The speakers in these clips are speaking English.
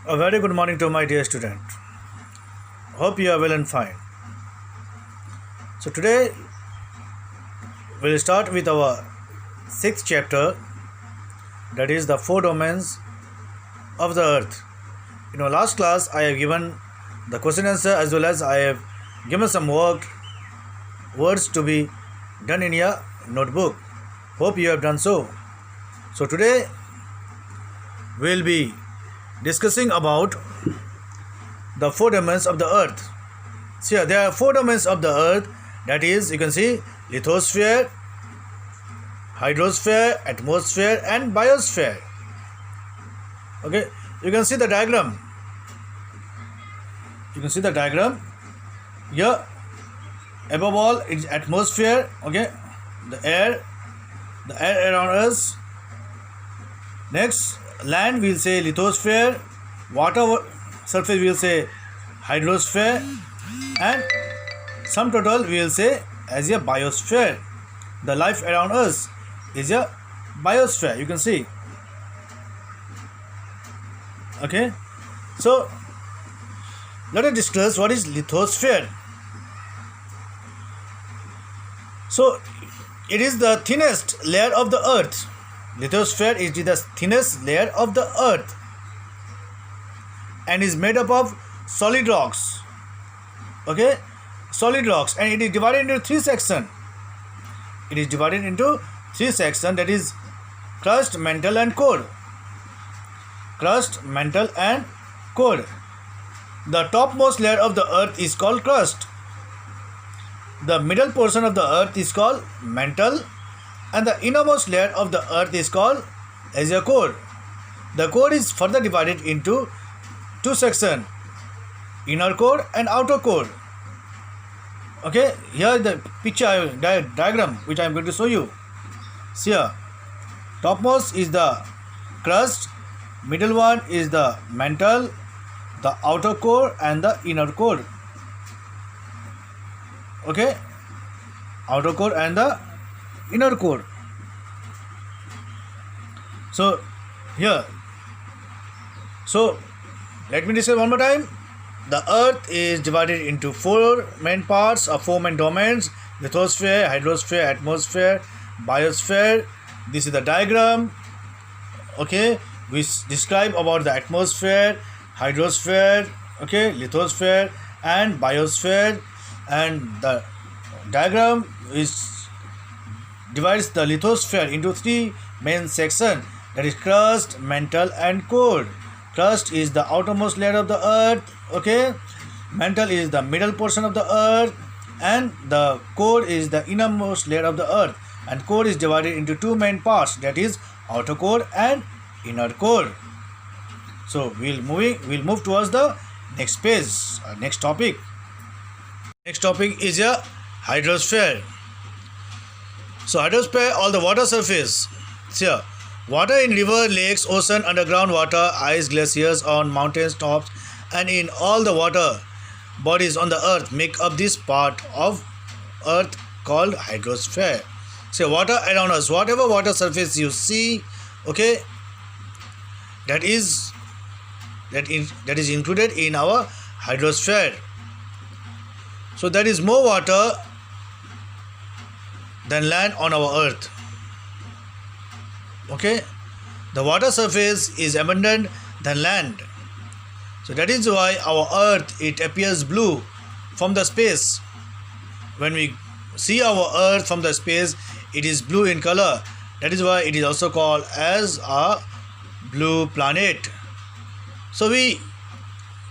A very good morning to my dear student. Hope you are well and fine. So today we'll start with our sixth chapter, that is the four domains of the earth. In our last class I have given the question answer as well as I have given some words to be done in your notebook. Hope you have done so. So today we'll be discussing about the four domains of the earth. So here there are four domains of the earth, that is, you can see lithosphere, hydrosphere, atmosphere and biosphere. Okay, you can see the diagram. Here above all it is atmosphere. Okay, the air around us. Next, land we'll say lithosphere, water surface we'll say hydrosphere, and sum total we'll say as a biosphere. The life around us is a biosphere, you can see. Okay, so let us discuss what is lithosphere. So it is the thinnest layer of the earth. Lithosphere is the thinnest layer of the earth and is made up of solid rocks. Okay, solid rocks, and it is divided into three sections. That is crust, mantle and core. Crust, mantle and core. The topmost layer of the earth is called crust. The middle portion of the earth is called mantle, and the innermost layer of the earth is called as a core. The core is further divided into two sections, inner core and outer core. Okay, here is the picture diagram which I am going to show you. See here, topmost is the crust, middle one is the mantle, the outer core and the inner core. Okay, outer core and the inner core. So here, so let me discuss one more time. The earth is divided into four main parts or four main domains: lithosphere, hydrosphere, atmosphere, biosphere. This is the diagram. Okay, we describe about the atmosphere, hydrosphere, okay, lithosphere and biosphere, and the diagram divides the lithosphere into three main sections, that is crust, mantle and core. Crust is the outermost layer of the earth. Okay, mantle is the middle portion of the earth, and the core is the innermost layer of the earth. And core is divided into two main parts, that is outer core and inner core. So we'll move towards the next page, next topic. Next topic is a hydrosphere. So hydrosphere, all the water surface. Here, water in river, lakes, ocean, underground water, ice, glaciers on mountain tops, and in all the water bodies on the earth make up this part of earth called hydrosphere. So water around us, whatever water surface you see, okay, that is included in our hydrosphere. So there is more water than land on our earth. Okay, the water surface is abundant than land. So that is why our earth, it appears blue from the space. When we see our earth from the space, it is blue in color. That is why it is also called as a blue planet. So we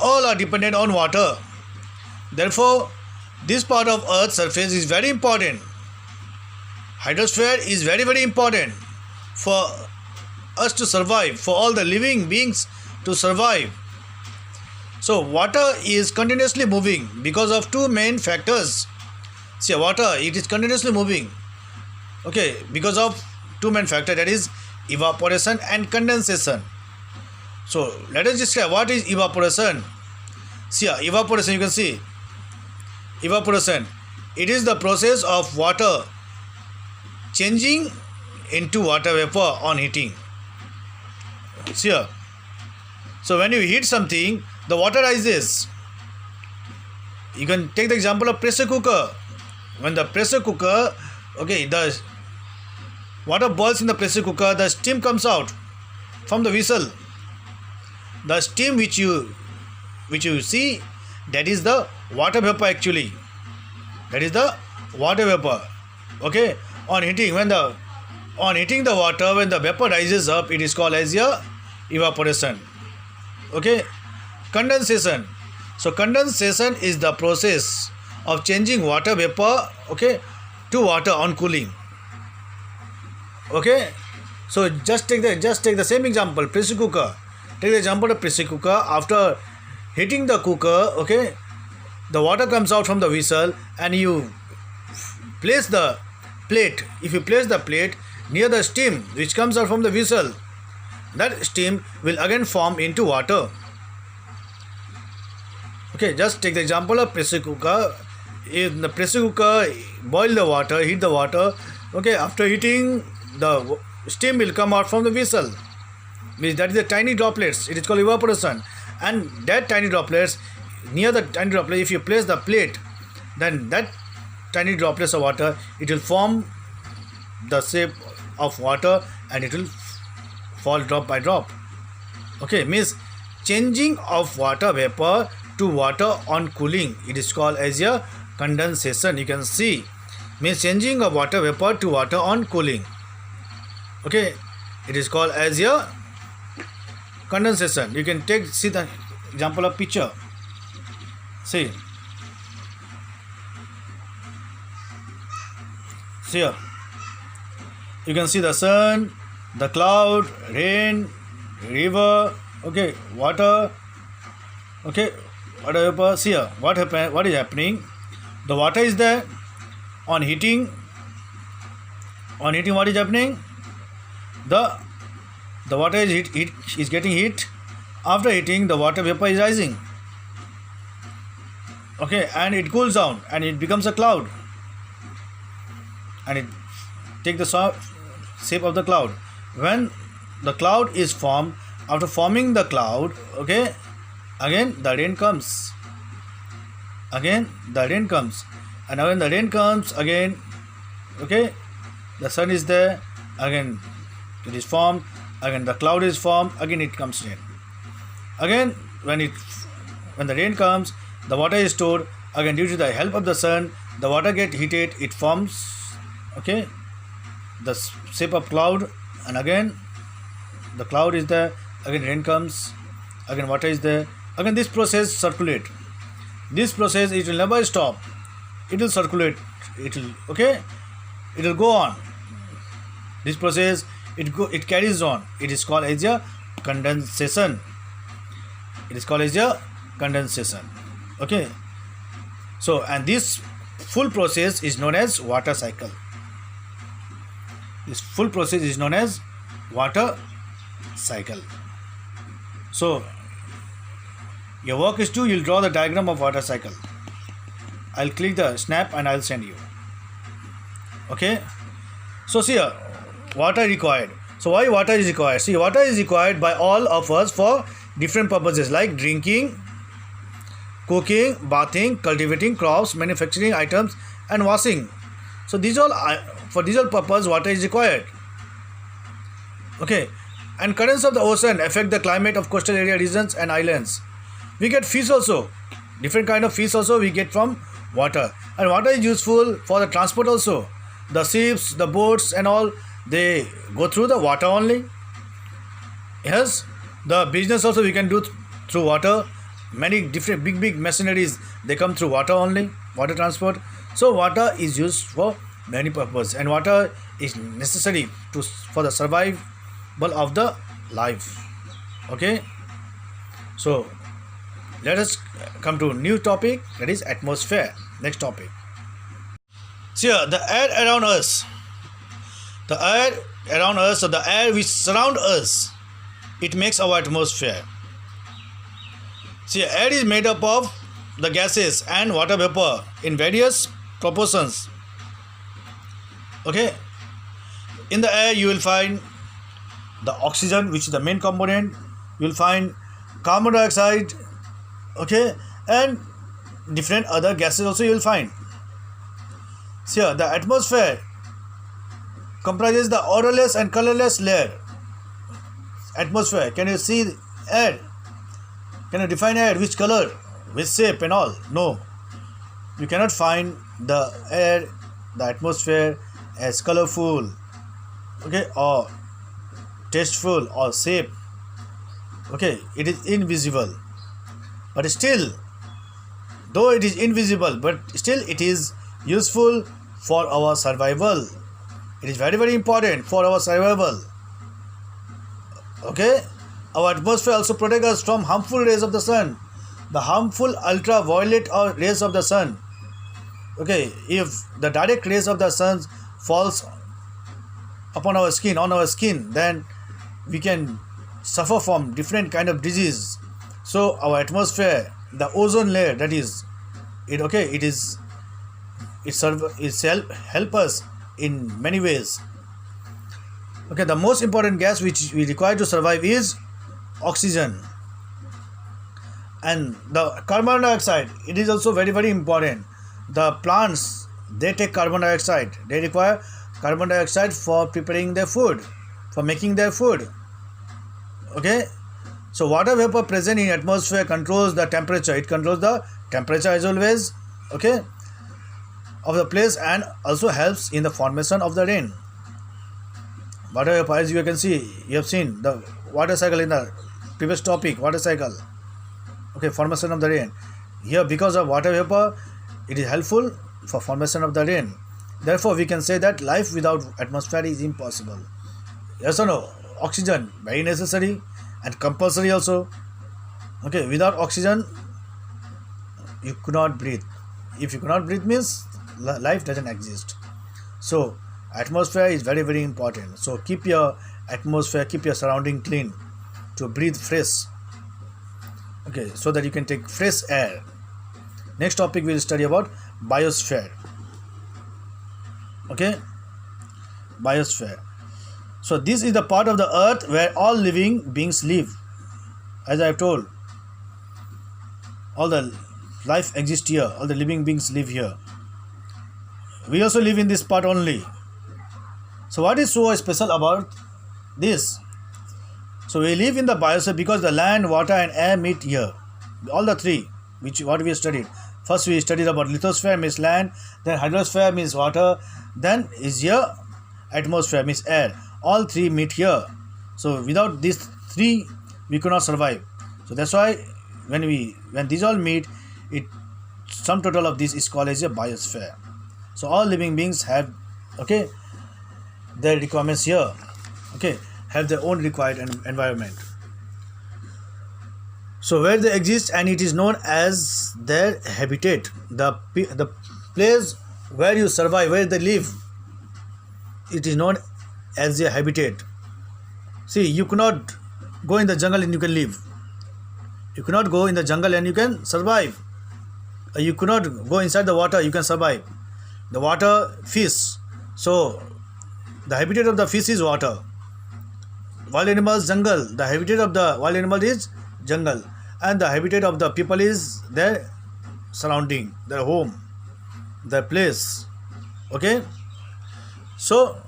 all are dependent on water. Therefore, this part of earth's surface is very important. Hydrosphere is very, very important for us to survive, for all the living beings to survive. So water is continuously moving because of two main factors. See, water, it is continuously moving, okay, because of two main factors, that is evaporation and condensation. So let us describe what is evaporation. See, evaporation, you can see evaporation, it is the process of water changing into water vapor on heating. See here, So when you heat something, the water rises. You can take the example of pressure cooker. When the pressure cooker, okay, the water boils in the pressure cooker, the steam comes out from the vessel. The steam which you see, that is the water vapor actually. That is the water vapor. Okay. On heating the water, when the vapor rises up, it is called as a evaporation. Okay. Condensation. So condensation is the process of changing water vapor, okay, to water on cooling. Okay. So just take the same example, pressure cooker. Take the example of pressure cooker. After heating the cooker, okay, the water comes out from the vessel, and you place the plate. If you place the plate near the steam which comes out from the vessel, that steam will again form into water. Okay, just take the example of pressure cooker. In the pressure cooker, boil the water, heat the water. Okay, after heating, the steam will come out from the vessel. Means that is the tiny droplets. It is called evaporation. And that tiny droplets, near the tiny droplet, if you place the plate, then that tiny droplets of water, it will form the shape of water, and it will fall drop by drop. Okay, means changing of water vapor to water on cooling, it is called as a condensation. You can see, means changing of water vapor to water on cooling. Okay, it is called as a condensation. You can see the example of picture. See here, you can see the sun, the cloud, rain, river, okay, water, okay, water vapor. See here, what is happening? The water is there. On heating, what is happening? The water is getting heat. After heating, the water vapor is rising. Okay, and it cools down, and it becomes a cloud, and it take the shape of the cloud. When the cloud is formed, after forming the cloud, okay, again the rain comes. And when the rain comes again, okay, the sun is there, again it is formed, again the cloud is formed, again it comes rain. Again when the rain comes, the water is stored. Again, due to the help of the sun, the water get heated, it forms, okay, the shape of cloud, and again the cloud is there, again rain comes, again water is there. Again this process circulate. This process, it will never stop. It will circulate. It will go on. This process, it carries on. It is called as a condensation. Okay. So, and this full process is known as water cycle. So, your work is you'll draw the diagram of water cycle. I'll click the snap and I'll send you. Okay. So see here, water required. So why water is required? See, water is required by all of us for different purposes like drinking, cooking, bathing, cultivating crops, manufacturing items, and washing. So for these all purpose, water is required. Okay. And currents of the ocean affect the climate of coastal area regions and islands. We get fish also. Different kind of fish also we get from water. And water is useful for the transport also. The ships, the boats and all, they go through the water only. Yes, the business also we can do through water. Many different big machineries, they come through water only, water transport. So water is used for many purposes, and water is necessary for the survival of the life. Okay. So let us come to a new topic, that is atmosphere. Next topic. See here, the air around us, or the air which surround us, it makes our atmosphere. See, air is made up of the gases and water vapor in various proportions. Okay. In the air you will find the oxygen, which is the main component. You will find carbon dioxide, okay, and different other gases also you will find. So here, the atmosphere comprises the odorless and colorless layer. Atmosphere, can you see air? Can you define air? Which color, which shape and all? No, you cannot find the air, the atmosphere as colorful, okay, or tasteful or shape. Okay, it is invisible, but still, though it is invisible, but still it is useful for our survival. It is very, very important for our survival. Okay, our atmosphere also protects us from harmful rays of the sun, the harmful ultraviolet or rays of the sun. Okay, if the direct rays of the sun falls upon our skin, on our skin, then we can suffer from different kind of disease. So our atmosphere, the ozone layer, that is it, okay, help us in many ways. Okay, the most important gas which we require to survive is oxygen, and the carbon dioxide, it is also very, very important. The plants, they take carbon dioxide, they require carbon dioxide for preparing their food, for making their food. Okay, so water vapor present in atmosphere controls the temperature. It controls the temperature as always, okay, of the place, and also helps in the formation of the rain. Water vapor, as you can see, you have seen the water cycle in the previous topic, water cycle. Okay, formation of the rain. Here, because of water vapor, it is helpful for formation of the rain. Therefore, we can say that life without atmosphere is impossible. Yes or no? Oxygen, very necessary and compulsory also. Okay, without oxygen, you could not breathe. If you cannot breathe, means life doesn't exist. So, atmosphere is very, very important. So, keep your atmosphere, keep your surrounding clean to breathe fresh. Okay, so that you can take fresh air. Next topic we will study about biosphere. Okay, biosphere. So this is the part of the earth where all living beings live. As I have told, all the life exists here, all the living beings live here. We also live in this part only. So what is so special about this? So we live in the biosphere because the land, water and air meet here. All the three, which what we studied. First we studied about lithosphere means land, then hydrosphere means water, then is here atmosphere means air. All three meet here. So without these three we cannot survive. So that's why when these all meet, it sum total of this is called as a biosphere. So all living beings have, okay, their requirements here, okay, have their own required environment. So where they exist, and it is known as their habitat, the place where you survive, where they live, it is known as their habitat. See, you cannot go in the jungle and you can live. You cannot go in the jungle and you can survive. You cannot go inside the water, you can survive. The water, fish. So the habitat of the fish is water. Wild animals, jungle. The habitat of the wild animal is jungle, and the habitat of the people is their surrounding, their home, their place. Okay, so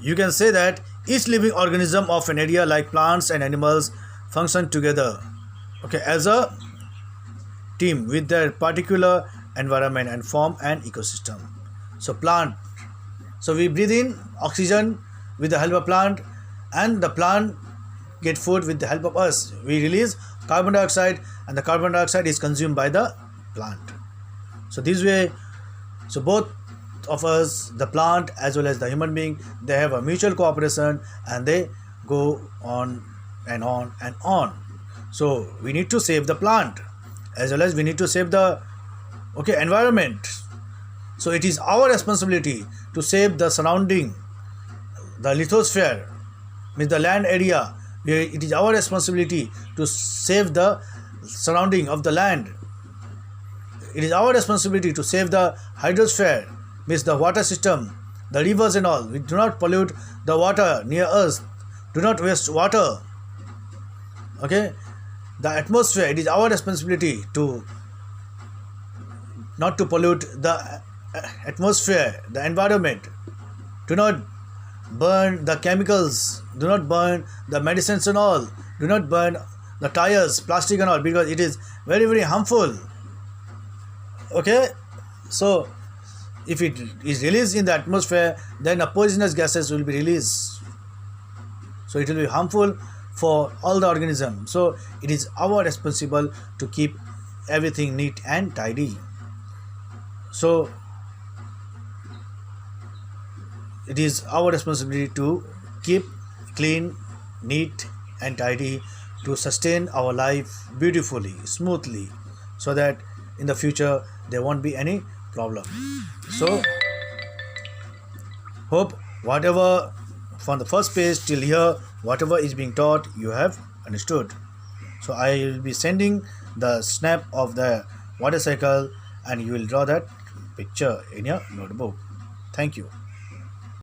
you can say that each living organism of an area, like plants and animals, function together, okay, as a team with their particular environment and form an ecosystem. So plant, so we breathe in oxygen with the help of plant, and the plant get food with the help of us. We release carbon dioxide, and the carbon dioxide is consumed by the plant. So this way, so both of us, the plant as well as the human being, they have a mutual cooperation, and they go on and on and on. So we need to save the plant as well as we need to save the, okay, environment. So it is our responsibility to save the surrounding, the lithosphere, means the land area. It is our responsibility to save the surrounding of the land. It is our responsibility to save the hydrosphere, means the water system, the rivers and all. We do not pollute the water near us. Do not waste water. Okay, the atmosphere, it is our responsibility to not to pollute the atmosphere, the environment. Do not burn the chemicals, do not burn the medicines and all, do not burn the tires, plastic and all, because it is very, very harmful. Okay, so if it is released in the atmosphere, then the poisonous gases will be released, so it will be harmful for all the organisms. So it is our responsible to keep everything neat and tidy. So it is our responsibility to keep clean, neat and tidy, to sustain our life beautifully, smoothly, so that in the future there won't be any problem. So hope whatever from the first page till here, whatever is being taught, you have understood. So I will be sending the snap of the water cycle and you will draw that picture in your notebook. Thank you.